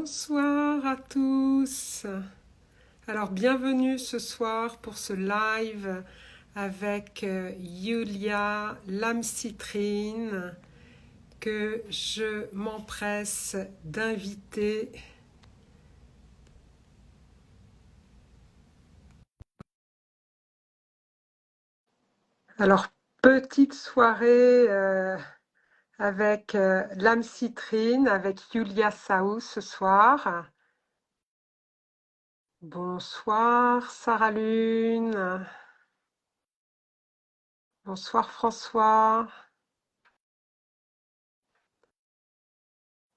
Bonsoir à tous. Alors bienvenue ce soir pour ce live avec Yulia Lamcitrine que je m'empresse d'inviter. Alors petite soirée avec Lamcitrine, avec Yulia Saou ce soir. Bonsoir Sarah Lune. Bonsoir François.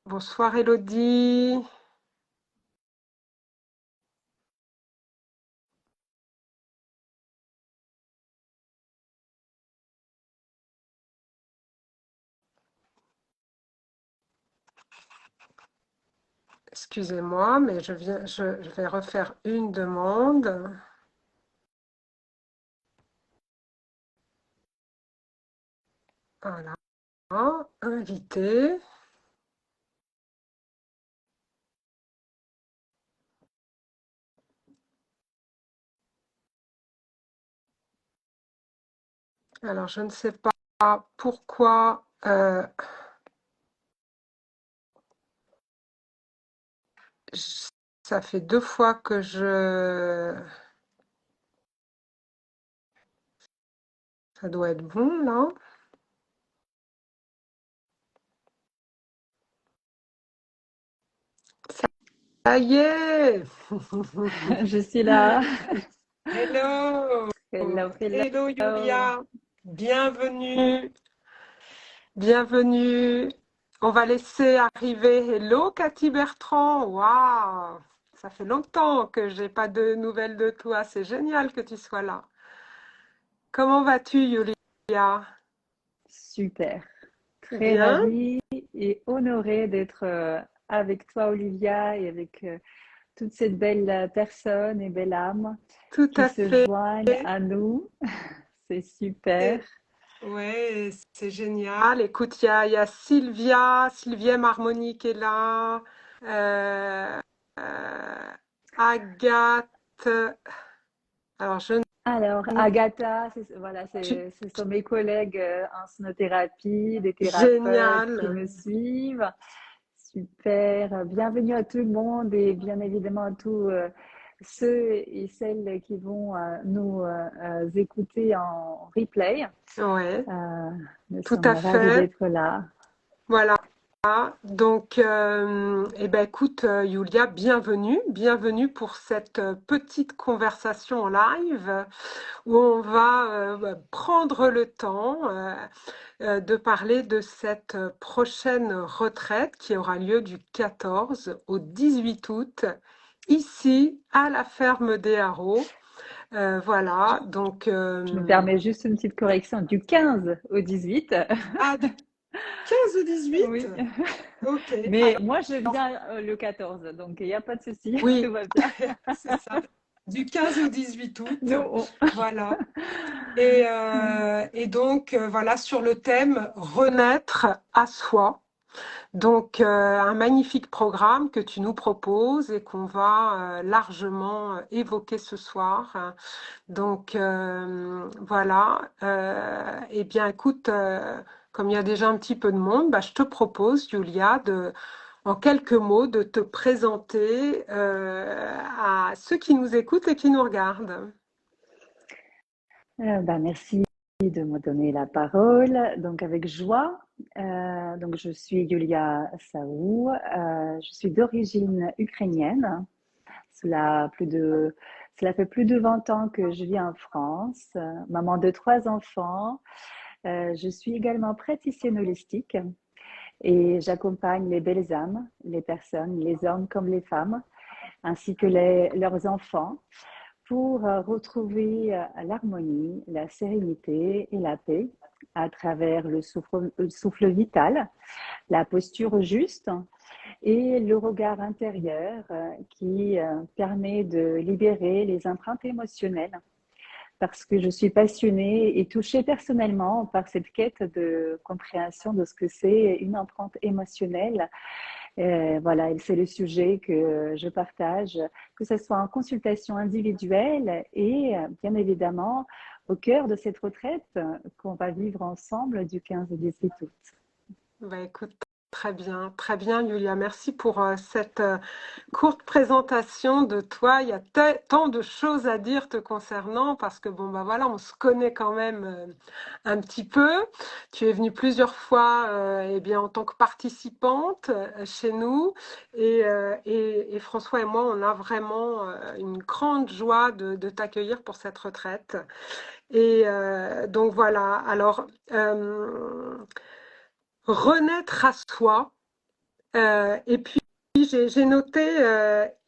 Bonsoir Elodie. Excusez-moi, mais je vais refaire une demande. Voilà, invité. Alors, je ne sais pas pourquoi ça fait 2 fois que Ça doit être bon, là. Ça y est. Je suis là. Hello. Hello, Hello, hello. Julia. Bienvenue. Bienvenue. On va laisser arriver. Hello, Cathy Bertrand. Waouh, ça fait longtemps que j'ai pas de nouvelles de toi. C'est génial que tu sois là. Comment vas-tu, Yulia? Super. Très Bien, ravie et honorée d'être avec toi, Olivia, et avec toute cette belle personne et belle âme tout qui à se fait. joignent à nous. C'est super. Ouais, c'est génial. Écoute, il y a Sylvia Marmonique est là, euh, euh, Agathe. Alors, Alors, Agatha, voilà, je- ce sont mes collègues en sonothérapie, des thérapeutes qui génial. me suivent. Super. Bienvenue à tout le monde et bien évidemment à tous ceux et celles qui vont nous écouter en replay. Ouais, Euh, nous tout sommes à ravis fait. d'être là. Voilà. Donc, eh ben, écoute, Julia, bienvenue pour cette petite conversation en live où on va prendre le temps de parler de cette prochaine retraite qui aura lieu du 14 au 18 août ici à la ferme des Haro. Voilà, donc Je me permets juste une petite correction du 15 au 18. du 15 au 18. Oui. Ok. Mais moi, je viens le 14, donc il n'y a pas de souci, Oui, tout va bien. c'est ça. Du 15 au 18 août, Nous, voilà. Et donc, voilà, sur le thème Renaître à soi. Donc, un magnifique programme que tu nous proposes et qu'on va largement évoquer ce soir. Donc, voilà. Eh bien, écoute, comme il y a déjà un petit peu de monde, bah, je te propose, Julia, en quelques mots, de te présenter à ceux qui nous écoutent et qui nous regardent. merci de me donner la parole. Donc, avec joie. Donc, je suis Yulia Saou. Je suis d'origine ukrainienne. Cela, cela fait plus de 20 ans que je vis en France. Maman de 3 enfants. Je suis également praticienne holistique et j'accompagne les belles âmes, les personnes, les hommes comme les femmes, ainsi que leurs enfants pour retrouver l'harmonie, la sérénité et la paix à travers le souffle vital, la posture juste et le regard intérieur qui permet de libérer les empreintes émotionnelles. Parce que je suis passionnée et touchée personnellement par cette quête de compréhension de ce que c'est une empreinte émotionnelle Voilà, et c'est le sujet que je partage, que ce soit en consultation individuelle et bien évidemment au cœur de cette retraite qu'on va vivre ensemble du 15 au 18 août. Bah, écoute, très bien, Julia. Merci pour cette courte présentation de toi. Il y a tant de choses à dire te concernant parce que bon, bah voilà, on se connaît quand même un petit peu. Tu es venue plusieurs fois, eh bien, en tant que participante chez nous et François et moi, on a vraiment une grande joie de t'accueillir pour cette retraite. Et donc voilà. Alors. Renaître à soi. Et puis, j'ai noté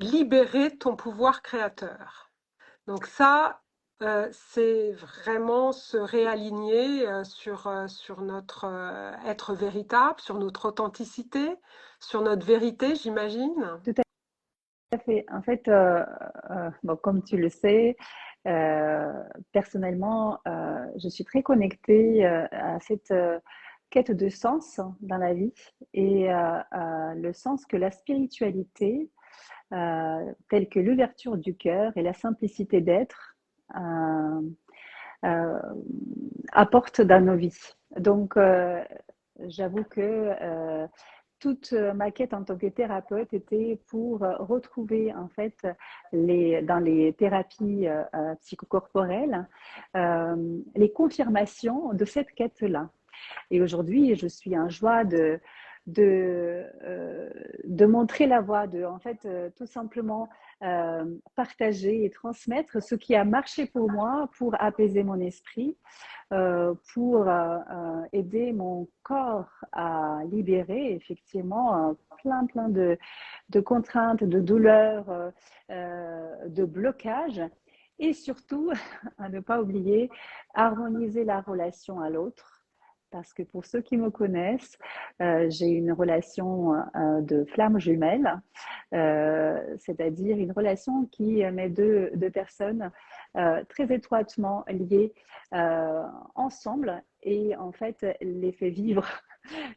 libérer ton pouvoir créateur. Donc ça, c'est vraiment se réaligner sur notre être véritable, sur notre authenticité, sur notre vérité, j'imagine. Tout à fait. En fait, bon, comme tu le sais, euh, personnellement, je suis très connectée à cette quête de sens dans la vie et le sens que la spiritualité, telle que l'ouverture du cœur et la simplicité d'être, euh, euh, apporte dans nos vies. Donc, j'avoue que toute ma quête en tant que thérapeute était pour retrouver en fait dans les thérapies psychocorporelles les confirmations de cette quête-là. Et aujourd'hui, je suis en joie de montrer la voie, de en fait tout simplement partager et transmettre ce qui a marché pour moi pour apaiser mon esprit, pour aider mon corps à libérer effectivement plein de contraintes, de douleurs, de blocages. Et surtout, à ne pas oublier, harmoniser la relation à l'autre. Parce que pour ceux qui me connaissent, j'ai une relation de flamme jumelle, c'est-à-dire une relation qui met deux personnes très étroitement liées ensemble et en fait les fait vivre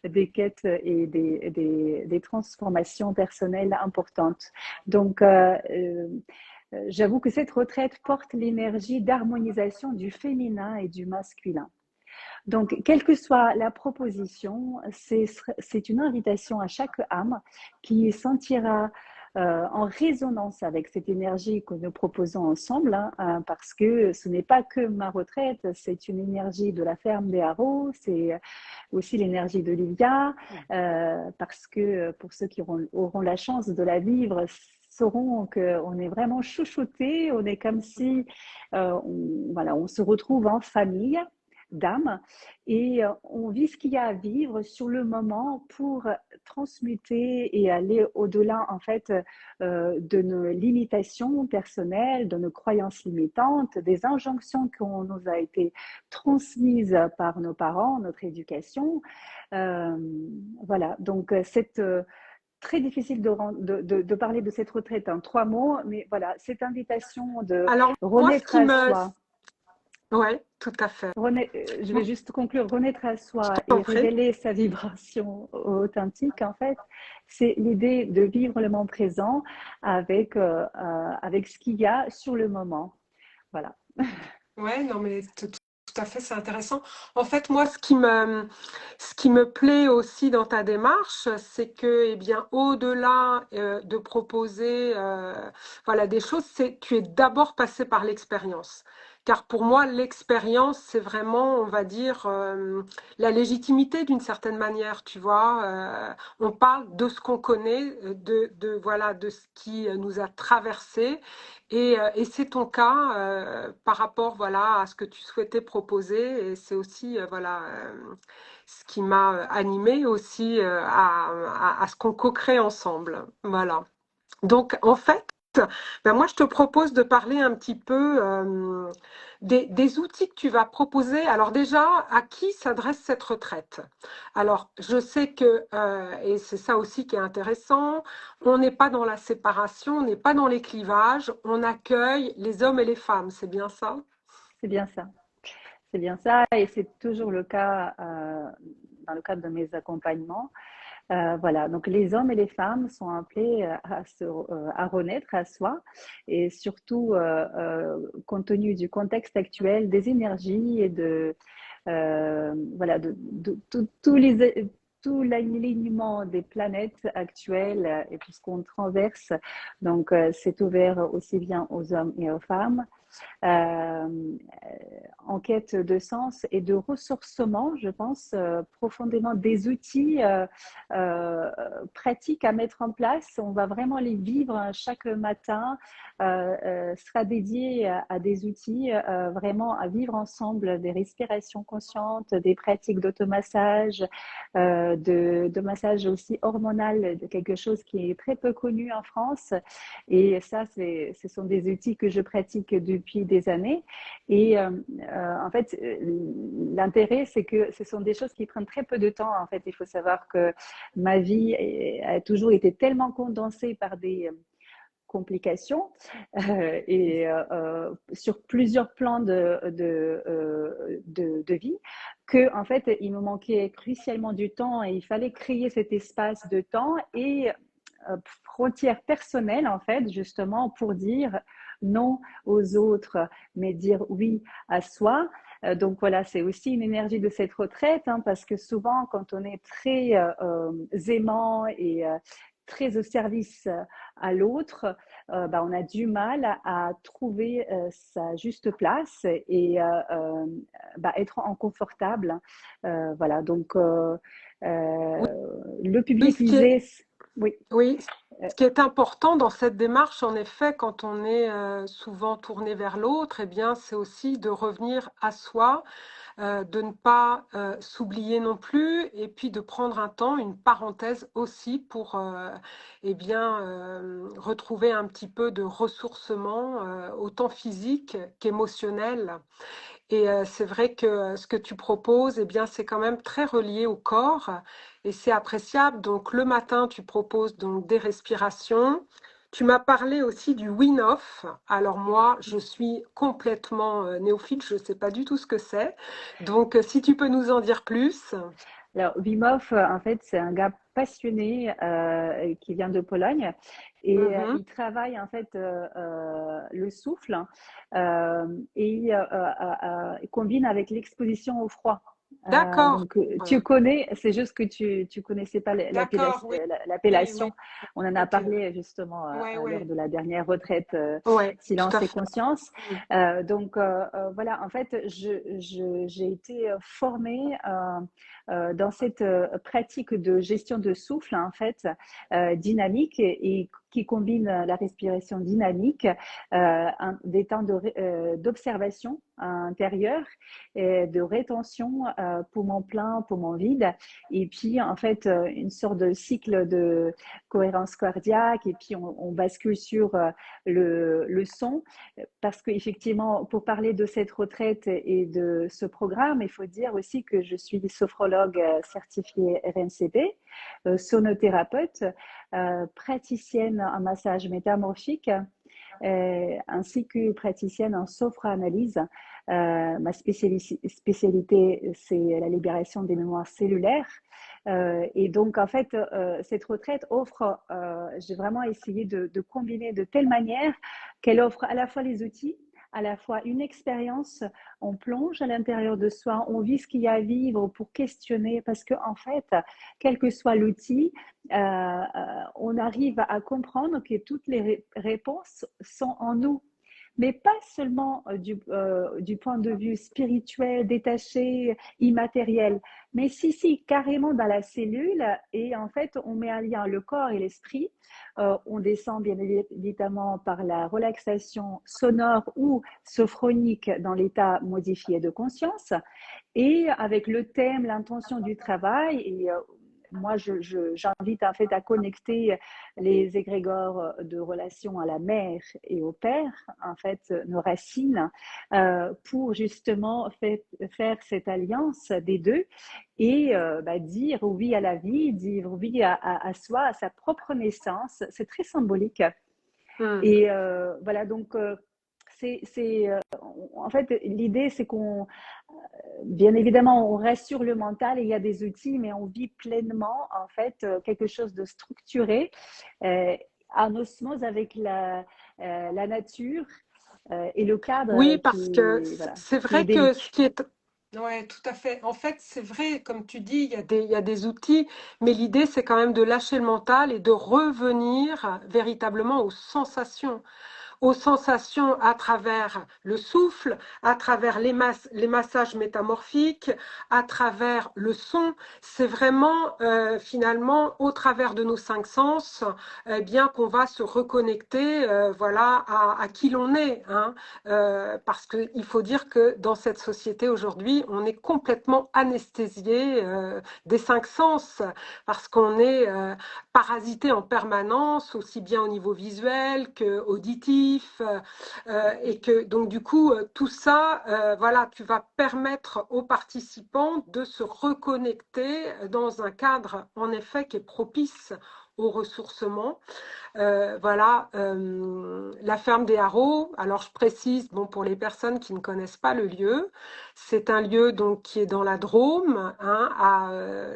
des quêtes et des transformations personnelles importantes. Donc, j'avoue que cette retraite porte l'énergie d'harmonisation du féminin et du masculin. Donc, quelle que soit la proposition, c'est une invitation à chaque âme qui sentira en résonance avec cette énergie que nous proposons ensemble, parce que ce n'est pas que ma retraite, c'est une énergie de la ferme des Haro, c'est aussi l'énergie d'Olivia, parce que pour ceux qui auront la chance de la vivre, sauront qu'on est vraiment chouchoutés, on est comme si voilà, on se retrouve en famille d'âme et on vit ce qu'il y a à vivre sur le moment pour transmuter et aller au-delà en fait de nos limitations personnelles, de nos croyances limitantes, des injonctions qu'on nous a été transmises par nos parents, notre éducation. Euh, voilà, donc c'est très difficile de parler de cette retraite en 3 mots, mais voilà, cette invitation de Alors, moi, ce renaître qui à me... soi. Ouais, tout à fait. Je vais juste conclure, renaître à Je soi t'en et prie. révéler sa vibration authentique, en fait, c'est l'idée de vivre le moment présent avec ce qu'il y a sur le moment. Voilà. Ouais, non, mais tout à fait, c'est intéressant. En fait, moi, ce qui me plaît aussi dans ta démarche, c'est que, eh bien, au-delà de proposer, voilà, des choses, tu es d'abord passé par l'expérience. Car pour moi, l'expérience, c'est vraiment, on va dire, la légitimité d'une certaine manière, tu vois. On parle de ce qu'on connaît, voilà, de ce qui nous a traversé. Et c'est ton cas par rapport voilà, à ce que tu souhaitais proposer. Et c'est aussi voilà, ce qui m'a animée aussi à ce qu'on co-crée ensemble. Voilà. Donc, en fait, ben moi, je te propose de parler un petit peu des outils que tu vas proposer. Alors déjà, à qui s'adresse cette retraite? Alors, je sais que, et c'est ça aussi qui est intéressant, on n'est pas dans la séparation, on n'est pas dans les clivages, on accueille les hommes et les femmes, c'est bien ça? C'est bien ça. C'est bien ça. Et c'est toujours le cas dans le cadre de mes accompagnements. Voilà, donc les hommes et les femmes sont appelés à renaître à soi et surtout, compte tenu du contexte actuel, des énergies et voilà, tout l'alignement des planètes actuelles et tout ce qu'on traverse. Donc, c'est ouvert aussi bien aux hommes et aux femmes euh, en quête de sens et de ressourcement, je pense profondément des outils euh, pratiques à mettre en place. On va vraiment les vivre chaque matin, sera dédié à des outils vraiment à vivre ensemble, des respirations conscientes, des pratiques d'automassage, de massage aussi hormonal, de quelque chose qui est très peu connu en France. Et ça, ce sont des outils que je pratique depuis des années. Et en fait, l'intérêt, c'est que ce sont des choses qui prennent très peu de temps. En fait, il faut savoir que ma vie a toujours été tellement condensée par des complications et sur plusieurs plans de vie que en fait il me manquait crucialement du temps et il fallait créer cet espace de temps et frontière personnelle en fait justement pour dire non aux autres mais dire oui à soi. Donc voilà, c'est aussi une énergie de cette retraite hein, parce que souvent quand on est très aimant et très au service à l'autre, bah, on a du mal à trouver sa juste place et bah, être en confortable. Voilà, donc Oui, le oui, public lisait. Oui, oui, euh, ce qui est important dans cette démarche, en effet, quand on est souvent tourné vers l'autre, eh bien, c'est aussi de revenir à soi, de ne pas s'oublier non plus, et puis de prendre un temps, une parenthèse aussi pour eh bien, retrouver un petit peu de ressourcement, autant physique qu'émotionnel. Et c'est vrai que ce que tu proposes, eh bien, c'est quand même très relié au corps et c'est appréciable. Donc le matin, tu proposes donc des respirations. Tu m'as parlé aussi du Wim Hof. Alors moi, je suis complètement néophyte, je ne sais pas du tout ce que c'est. Donc si tu peux nous en dire plus. alors Wim Hof, en fait, c'est un gars passionné qui vient de Pologne et Mhm. il travaille en fait le souffle et il combine avec l'exposition au froid. D'accord. Donc tu connais, c'est juste que tu connaissais pas D'accord, oui, oui, l'appellation. oui. On en a Ok. parlé justement Ouais, lors ouais. de la dernière retraite Ouais, tout Silence à et fait. Conscience. Mm. Donc voilà, en fait, j'ai été formée dans cette pratique de gestion de souffle, en fait, dynamique et qui combine la respiration dynamique, des temps d'observation intérieure, et de rétention, poumon plein, poumon vide, et puis en fait une sorte de cycle de cohérence cardiaque, et puis on bascule sur le son, parce qu'effectivement, pour parler de cette retraite et de ce programme, il faut dire aussi que je suis sophrologue certifiée RNCP, sonothérapeute, praticienne en massage métamorphique, ainsi que praticienne en sophroanalyse. Ma spécialité, c'est la libération des mémoires cellulaires. Et donc, en fait, cette retraite offre, j'ai vraiment essayé de combiner de telle manière qu'elle offre à la fois les outils, à la fois une expérience, on plonge à l'intérieur de soi, on vit ce qu'il y a à vivre pour questionner, parce que en fait, quel que soit l'outil, on arrive à comprendre que toutes les réponses sont en nous, mais pas seulement du point de vue spirituel, détaché, immatériel, mais si, carrément dans la cellule. Et en fait, on met un lien le corps et l'esprit. On descend bien évidemment par la relaxation sonore ou sophronique dans l'état modifié de conscience. Et avec le thème, l'intention du travail, et moi, j'invite en fait à connecter les égrégores de relation à la mère et au père, en fait, nos racines, pour justement faire cette alliance des deux et bah, dire oui à la vie, dire oui à soi, à sa propre naissance. C'est très symbolique. Mm. Et voilà, donc en fait, l'idée, c'est qu'on, bien évidemment, on reste sur le mental et il y a des outils, mais on vit pleinement, en fait, quelque chose de structuré, euh, en osmose avec la nature et le cadre Oui, parce que voilà, c'est qui est vrai que ce idyllique. qui est... Ouais, tout à fait. En fait, c'est vrai, comme tu dis, il y a des outils, mais l'idée, c'est quand même de lâcher le mental et de revenir véritablement aux sensations à travers le souffle, à travers les massages métamorphiques, à travers le son. C'est vraiment finalement au travers de nos cinq sens, bien qu'on va se reconnecter, voilà, à qui l'on est, hein. Parce qu'il faut dire que dans cette société aujourd'hui, on est complètement anesthésié des cinq sens, parce qu'on est parasité en permanence, aussi bien au niveau visuel que auditif, et que donc du coup tout ça, voilà, tu vas permettre aux participants de se reconnecter dans un cadre en effet qui est propice au ressourcement. Voilà, la ferme des Haro. Alors je précise, bon, pour les personnes qui ne connaissent pas le lieu, c'est un lieu donc qui est dans la Drôme, hein, à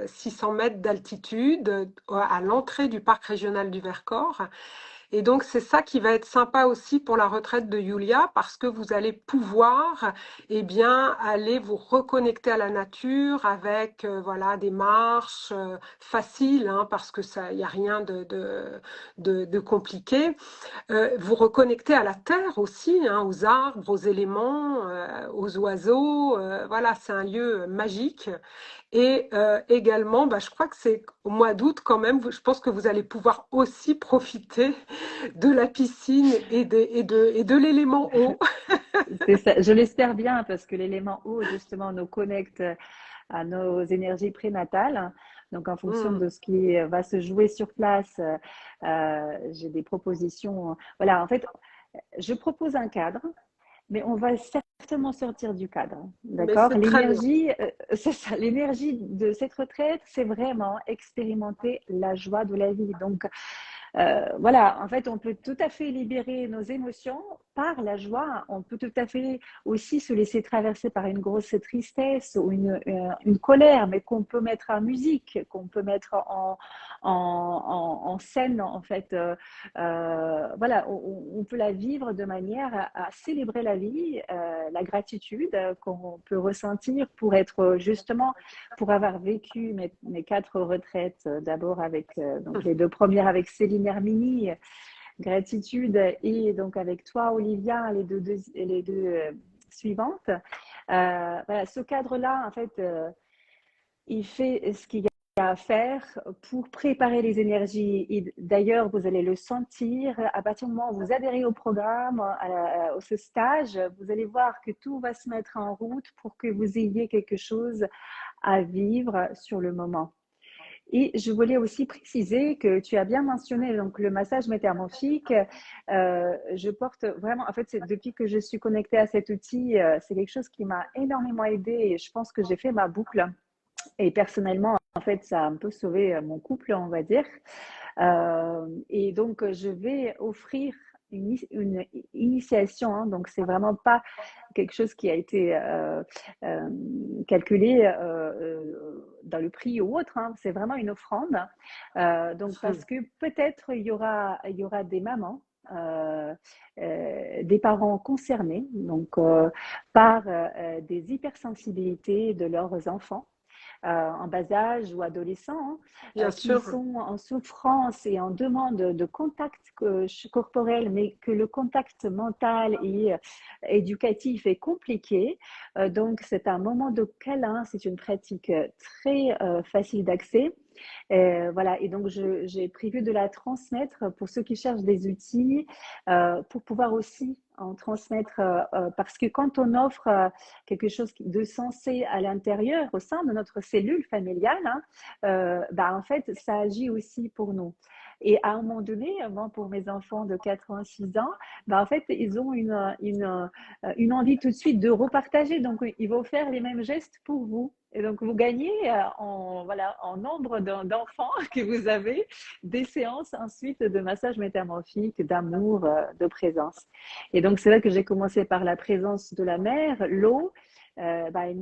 600 mètres d'altitude, à l'entrée du parc régional du Vercors. Et donc, c'est ça qui va être sympa aussi pour la retraite de Yulia, parce que vous allez pouvoir, eh bien, aller vous reconnecter à la nature avec, voilà, des marches faciles, hein, parce que ça, il n'y a rien de compliqué. Vous reconnecter à la terre aussi, hein, aux arbres, aux éléments, aux oiseaux. Voilà, c'est un lieu magique. Et également, bah, je crois que c'est au mois d'août quand même, je pense que vous allez pouvoir aussi profiter de la piscine et de l'élément eau. C'est ça. Je l'espère bien parce que l'élément eau, justement, nous connecte à nos énergies prénatales. Donc, en fonction Hmm. de ce qui va se jouer sur place, j'ai des propositions. Voilà, en fait, je propose un cadre, mais on va certainement sortir du cadre. Mais D'accord? c'est très bien. L'énergie, c'est ça, l'énergie de cette retraite, c'est vraiment expérimenter la joie de la vie. Donc, voilà, en fait, on peut tout à fait libérer nos émotions par la joie. On peut tout à fait aussi se laisser traverser par une grosse tristesse ou une colère, mais qu'on peut mettre en musique, qu'on peut mettre en scène, en fait. Voilà, on peut la vivre de manière à célébrer la vie, la gratitude qu'on peut ressentir pour être justement pour avoir vécu mes quatre retraites, d'abord avec donc les deux premières avec Céline Hermini, gratitude, et donc avec toi, Olivia, les deux suivantes. Voilà, ce cadre-là, en fait, il fait ce qu'il y a à faire pour préparer les énergies. Et d'ailleurs, vous allez le sentir à partir du moment où vous adhérez au programme, au ce stage, vous allez voir que tout va se mettre en route pour que vous ayez quelque chose à vivre sur le moment. Et je voulais aussi préciser que tu as bien mentionné donc le massage métamorphique. Je porte vraiment, en fait, c'est depuis que je suis connectée à cet outil, c'est quelque chose qui m'a énormément aidée et je pense que j'ai fait ma boucle. Et personnellement, en fait, ça a un peu sauvé mon couple, on va dire. Et donc, je vais offrir une initiation, hein, donc c'est vraiment pas quelque chose qui a été euh, calculé dans le prix ou autre, hein, c'est vraiment une offrande. Donc, parce que peut-être il y aura des mamans. Des parents concernés donc par des hypersensibilités de leurs enfants en bas âge ou adolescents, Bien qui sûr. sont en souffrance et en demande de contact corporel, mais que le contact mental et éducatif est compliqué. Donc, c'est un moment de câlin, c'est une pratique très facile d'accès. Voilà, et donc j'ai prévu de la transmettre pour ceux qui cherchent des outils, pour pouvoir aussi en transmettre, parce que quand on offre quelque chose de sensé à l'intérieur, au sein de notre cellule familiale, hein, bah, en fait, ça agit aussi pour nous. Et à un moment donné, moi, pour mes enfants de 4 ans, 6 ans, bah, en fait, ils ont une envie tout de suite de repartager. Donc, ils vont faire les mêmes gestes pour vous. Et donc, vous gagnez voilà, en nombre d'enfants que vous avez des séances ensuite de massage métamorphique, d'amour, de présence. Et donc, c'est vrai que j'ai commencé par la présence de la mère, l'eau. Bah, il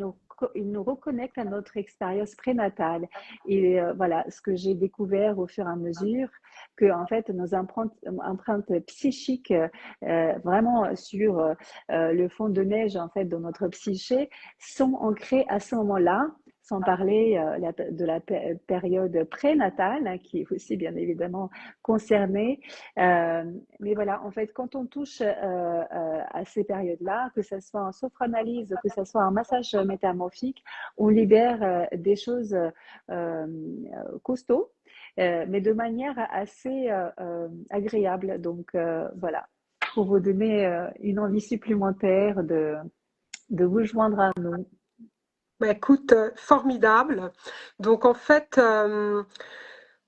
nous reconnecte à notre expérience prénatale. Et voilà, ce que j'ai découvert au fur et à mesure, que en fait, nos empreintes psychiques, vraiment sur le fond de neige en fait dans notre psyché, sont ancrées à ce moment-là. Sans parler de la période prénatale, hein, qui est aussi bien évidemment concernée. Mais voilà, en fait, quand on touche à ces périodes-là, que ce soit en sophranalyse, que ce soit en massage métamorphique, on libère des choses costauds, mais de manière assez agréable. Donc voilà, pour vous donner une envie supplémentaire de vous joindre à nous. Bah, écoute, formidable. Donc en fait,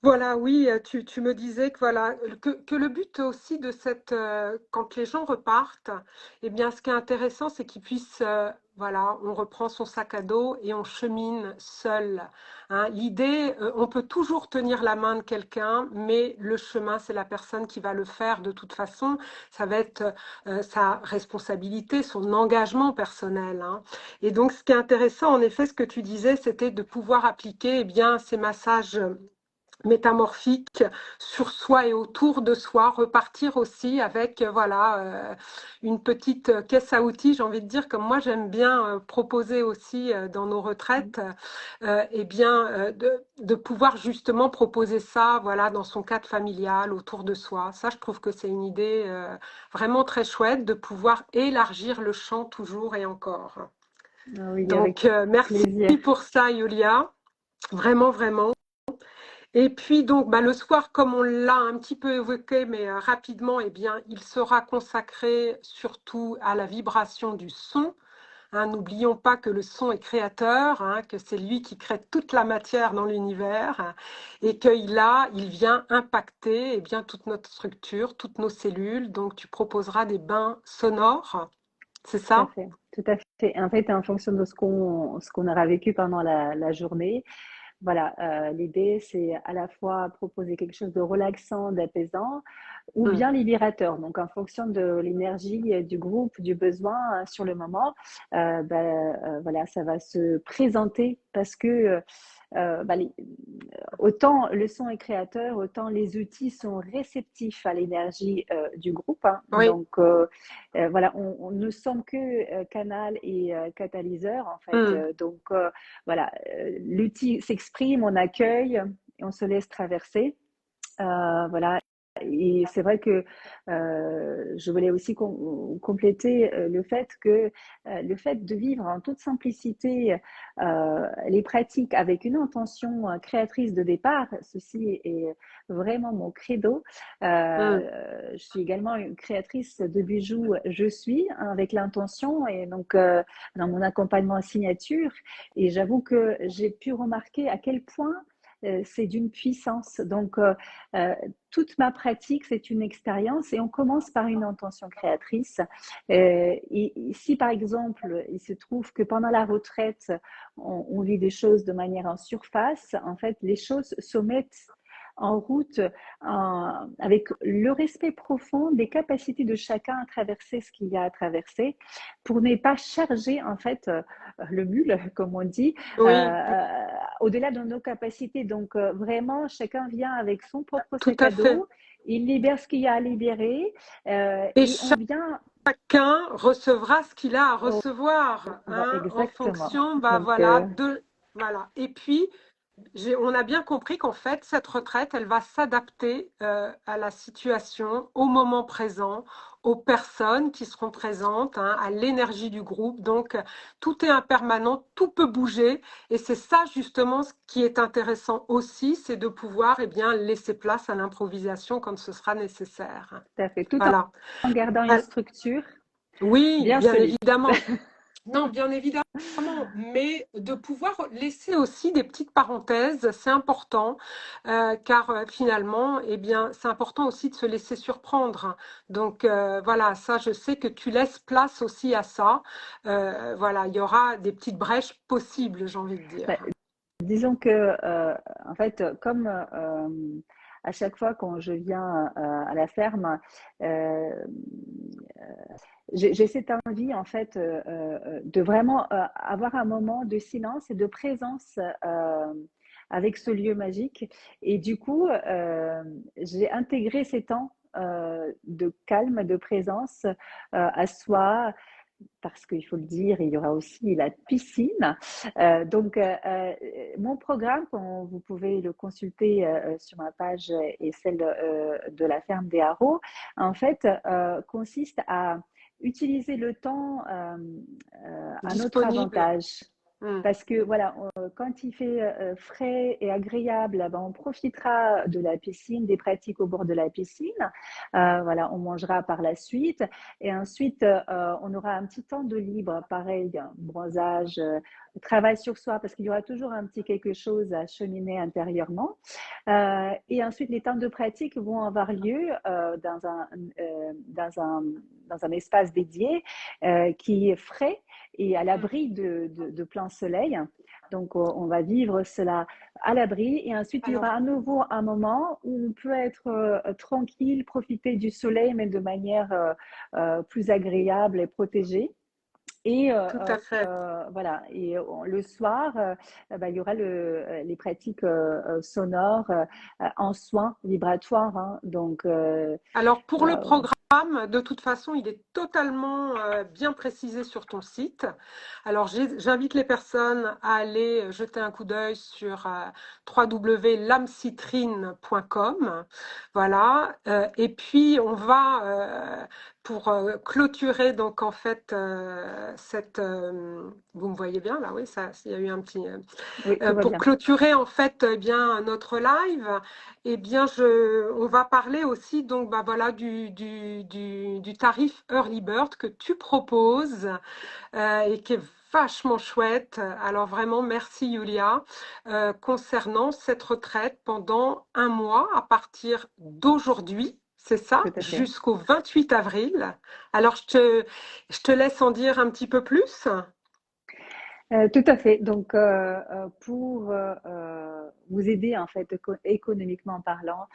voilà, oui, tu me disais que voilà que le but aussi de cette quand les gens repartent, eh bien ce qui est intéressant, c'est qu'ils puissent voilà, on reprend son sac à dos et on chemine seul. Hein. L'idée, on peut toujours tenir la main de quelqu'un, mais le chemin, c'est la personne qui va le faire de toute façon. Ça va être sa responsabilité, son engagement personnel. Hein. Et donc, ce qui est intéressant, en effet, ce que tu disais, c'était de pouvoir appliquer eh bien, ces massages métamorphique sur soi et autour de soi, repartir aussi avec voilà une petite caisse à outils, j'ai envie de dire, comme moi j'aime bien proposer aussi dans nos retraites, eh bien de pouvoir justement proposer ça voilà dans son cadre familial autour de soi. Ça, je trouve que c'est une idée vraiment très chouette de pouvoir élargir le champ toujours et encore. Oui, avec Donc merci plaisir. pour ça, Yulia, vraiment vraiment. Et puis donc bah, le soir, comme on l'a un petit peu évoqué, mais rapidement, eh bien, il sera consacré surtout à la vibration du son. Hein, n'oublions pas que le son est créateur, hein, que c'est lui qui crée toute la matière dans l'univers hein, et il vient impacter eh bien, toute notre structure, toutes nos cellules. Donc tu proposeras des bains sonores, c'est Tout à ça? fait, tout à fait. En fait, en fonction de ce qu'on aura vécu pendant la journée, voilà, l'idée, c'est à la fois proposer quelque chose de relaxant, d'apaisant, ou Hmm. bien libérateur. Donc, en fonction de l'énergie du groupe, du besoin sur le moment, voilà, ça va se présenter parce que autant le son est créateur, autant les outils sont réceptifs à l'énergie du groupe. Hein. Oui. Donc, voilà, on ne sommes que canal et catalyseur, en fait. Hmm. Voilà, l'outil s'exprime, on accueille et on se laisse traverser. Voilà. Et c'est vrai que je voulais aussi compléter le fait de vivre en toute simplicité les pratiques avec une intention créatrice de départ, ceci est vraiment mon credo. Hmm. Je suis également une créatrice de bijoux, je suis hein, avec l'intention et donc dans mon accompagnement signature. Et j'avoue que j'ai pu remarquer à quel point c'est d'une puissance. Donc, euh, toute ma pratique, c'est une expérience et on commence par une intention créatrice. Et si, par exemple, il se trouve que pendant la retraite, on vit des choses de manière en surface, en fait, les choses se mettent en route avec le respect profond des capacités de chacun à traverser ce qu'il y a à traverser pour ne pas charger en fait le mule comme on dit Oui, au-delà de nos capacités. Donc vraiment chacun vient avec son propre tout sac à à fait. dos, il libère ce qu'il y a à libérer Et et on vient chacun recevra ce qu'il a à au, recevoir, hein, en exactement. fonction, bah Donc voilà, voilà. Et puis, on a bien compris qu'en fait, cette retraite, elle va s'adapter à la situation, au moment présent, aux personnes qui seront présentes, hein, à l'énergie du groupe. Donc, tout est impermanent, tout peut bouger. Et c'est ça, justement, ce qui est intéressant aussi, c'est de pouvoir, eh bien, laisser place à l'improvisation quand ce sera nécessaire. tout à fait, tout Voilà. en gardant une Al- structure Oui, bien bien solide. évidemment. Non, bien évidemment, mais de pouvoir laisser aussi des petites parenthèses, c'est important, car finalement, eh bien, c'est important aussi de se laisser surprendre. Donc voilà, ça, je sais que tu laisses place aussi à ça. Voilà, il y aura des petites brèches possibles, j'ai envie de Bah, dire. disons que, en fait, comme à chaque fois quand je viens à la ferme, euh, j'ai cette envie en fait de vraiment avoir un moment de silence et de présence avec ce lieu magique. Et du coup, j'ai intégré ces temps de calme, de présence à soi, parce qu'il faut le dire, il y aura aussi la piscine. Mon programme, quand vous pouvez le consulter sur ma page et celle de la ferme des Haro, en fait, consiste à utiliser le temps à notre Disponible. avantage. Hmm, Parce que voilà, quand il fait frais et agréable, ben, on profitera de la piscine, des pratiques au bord de la piscine. Voilà, on mangera par la suite. Et ensuite, on aura un petit temps de libre, pareil, bronzage, travail sur soi, parce qu'il y aura toujours un petit quelque chose à cheminer intérieurement. Et ensuite, les temps de pratique vont avoir lieu dans un espace dédié qui est frais et à hmm. l'abri de plein soleil. Donc, on va vivre cela à l'abri. Et ensuite, il y aura Alors, à nouveau un moment où on peut être tranquille, profiter du soleil, mais de manière plus agréable et protégée. Et tout à fait. voilà. Et le soir, bah, il y aura les pratiques sonores en soins vibratoires. Hein. Donc, Alors pour le euh, programme, de toute façon, il est totalement bien précisé sur ton site. Alors j'invite les personnes à aller jeter un coup d'œil sur www.lamcitrine.com. Voilà. Et puis on va pour clôturer donc en fait vous me voyez bien là, oui, ça, il y a eu un petit oui, tout va pour bien. clôturer en fait eh bien notre live. Eh bien, on va parler aussi donc bah voilà du tarif Early Bird que tu proposes et qui est vachement chouette. Alors vraiment, merci Julia. Concernant cette retraite pendant un mois à partir d'aujourd'hui, c'est ça, Tout à fait. jusqu'au 28 avril. Alors je te laisse en dire un petit peu plus. Tout à fait. Donc, pour vous aider en fait économiquement parlant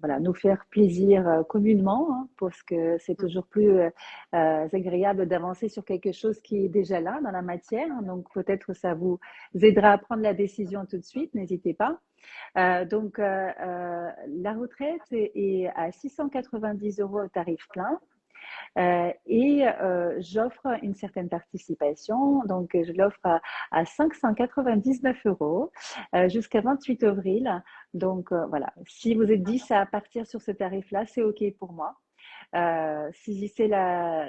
voilà, nous faire plaisir communément, hein, parce que c'est toujours plus agréable d'avancer sur quelque chose qui est déjà là dans la matière. Hein. Donc, peut-être ça vous aidera à prendre la décision tout de suite. N'hésitez pas. La retraite est à 690 euros au tarif plein. J'offre une certaine participation, donc je l'offre à 599 euros jusqu'à 28 avril. Donc voilà, si vous êtes 10 à partir sur ce tarif-là, c'est OK pour moi. Saisissez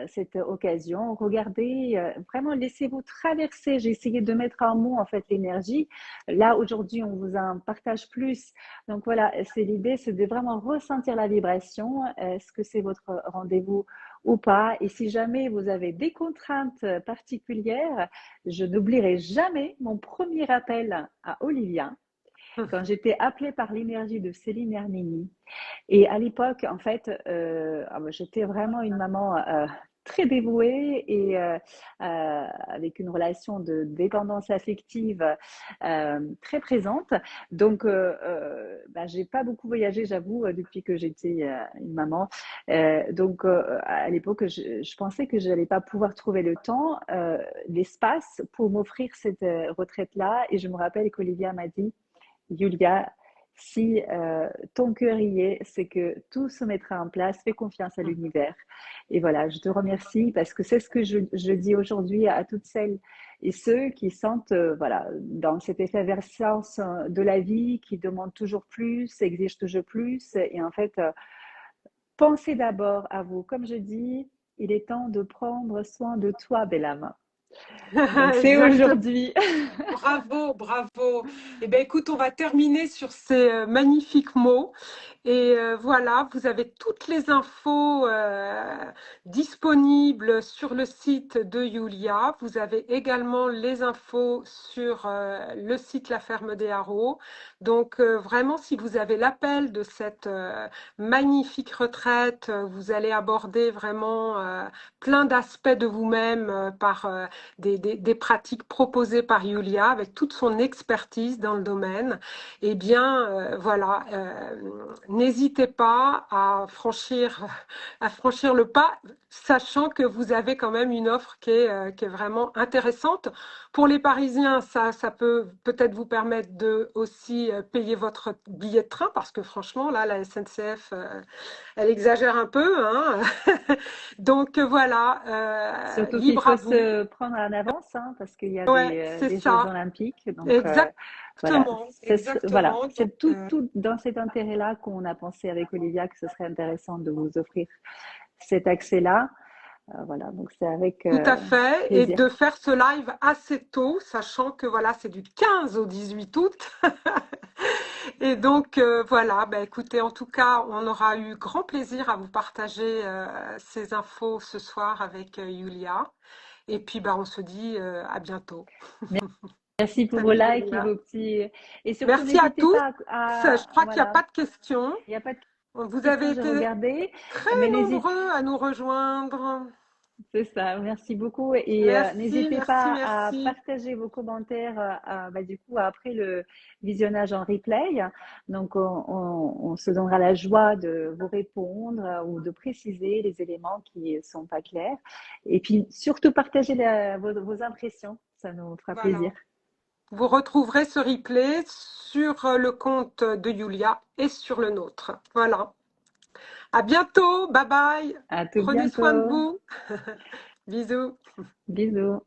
cette occasion, regardez, vraiment laissez-vous traverser. J'ai essayé de mettre en mots en fait l'énergie. Là aujourd'hui, on vous en partage plus. Donc voilà, c'est l'idée, c'est de vraiment ressentir la vibration. Est-ce que c'est votre rendez-vous ou pas? Et si jamais vous avez des contraintes particulières, je n'oublierai jamais mon premier appel à Olivia quand j'étais appelée par l'énergie de Céline Hernini. Et à l'époque, en fait, j'étais vraiment une maman très dévouée et avec une relation de dépendance affective très présente. Donc, j'ai pas beaucoup voyagé, j'avoue, depuis que j'étais une maman. À l'époque, je pensais que je n'allais pas pouvoir trouver le temps, l'espace pour m'offrir cette retraite-là. Et je me rappelle qu'Olivia m'a dit, Julia, si ton cœur y est, c'est que tout se mettra en place. Fais confiance à l'univers. Et voilà, je te remercie parce que c'est ce que je dis aujourd'hui à toutes celles et ceux qui sentent, voilà, dans cette effervescence de la vie, qui demandent toujours plus, exigent toujours plus. Et en fait, pensez d'abord à vous. Comme je dis, il est temps de prendre soin de toi, belle âme. Donc, c'est Exactement. aujourd'hui. Bravo, bravo. Eh bien, écoute, on va terminer sur ces magnifiques mots. Et voilà, vous avez toutes les infos disponibles sur le site de Yulia. Vous avez également les infos sur le site La Ferme des Haro. Donc vraiment, si vous avez l'appel de cette magnifique retraite, vous allez aborder vraiment plein d'aspects de vous-même par des pratiques proposées par Yulia avec toute son expertise dans le domaine. Eh bien, voilà, n'hésitez pas à franchir le pas, sachant que vous avez quand même une offre qui est vraiment intéressante. Pour les Parisiens, ça peut peut-être vous permettre de aussi payer votre billet de train, parce que franchement, là, la SNCF, elle exagère un peu, hein. Donc voilà, Surtout qu'il libre à faut vous. se prendre en avance, hein, parce qu'il y a Ouais, c'est des Jeux ça. olympiques. Donc voilà, Exactement, voilà, exactement. Donc, c'est tout dans cet intérêt-là qu'on a pensé avec Olivia que ce serait intéressant de vous offrir cet accès-là. Voilà, donc c'est avec tout à fait, et plaisir. de faire ce live assez tôt, sachant que voilà, c'est du 15 au 18 août. Et donc voilà, bah, écoutez, en tout cas, on aura eu grand plaisir à vous partager ces infos ce soir avec Yulia. Et puis bah, on se dit à bientôt. Merci pour vos Salut likes et Yulia. vos petits. Et surtout, Merci à n'hésitez tous. pas Je crois qu'il n'y a voilà, pas de questions. il n'y a pas de Vous avez questions, j'ai été regardé, très mais n'hésitez. nombreux à nous rejoindre. C'est ça, merci beaucoup. Et Merci, n'hésitez merci, pas à merci. partager vos commentaires du coup, après le visionnage en replay. Donc, on se donnera la joie de vous répondre ou de préciser les éléments qui ne sont pas clairs. Et puis, surtout, partagez vos impressions. Ça nous fera plaisir. Voilà. Vous retrouverez ce replay sur le compte de Yulia et sur le nôtre. Voilà. À bientôt. Bye bye. À tout Prenez soin de bientôt. vous. Bisous. Bisous.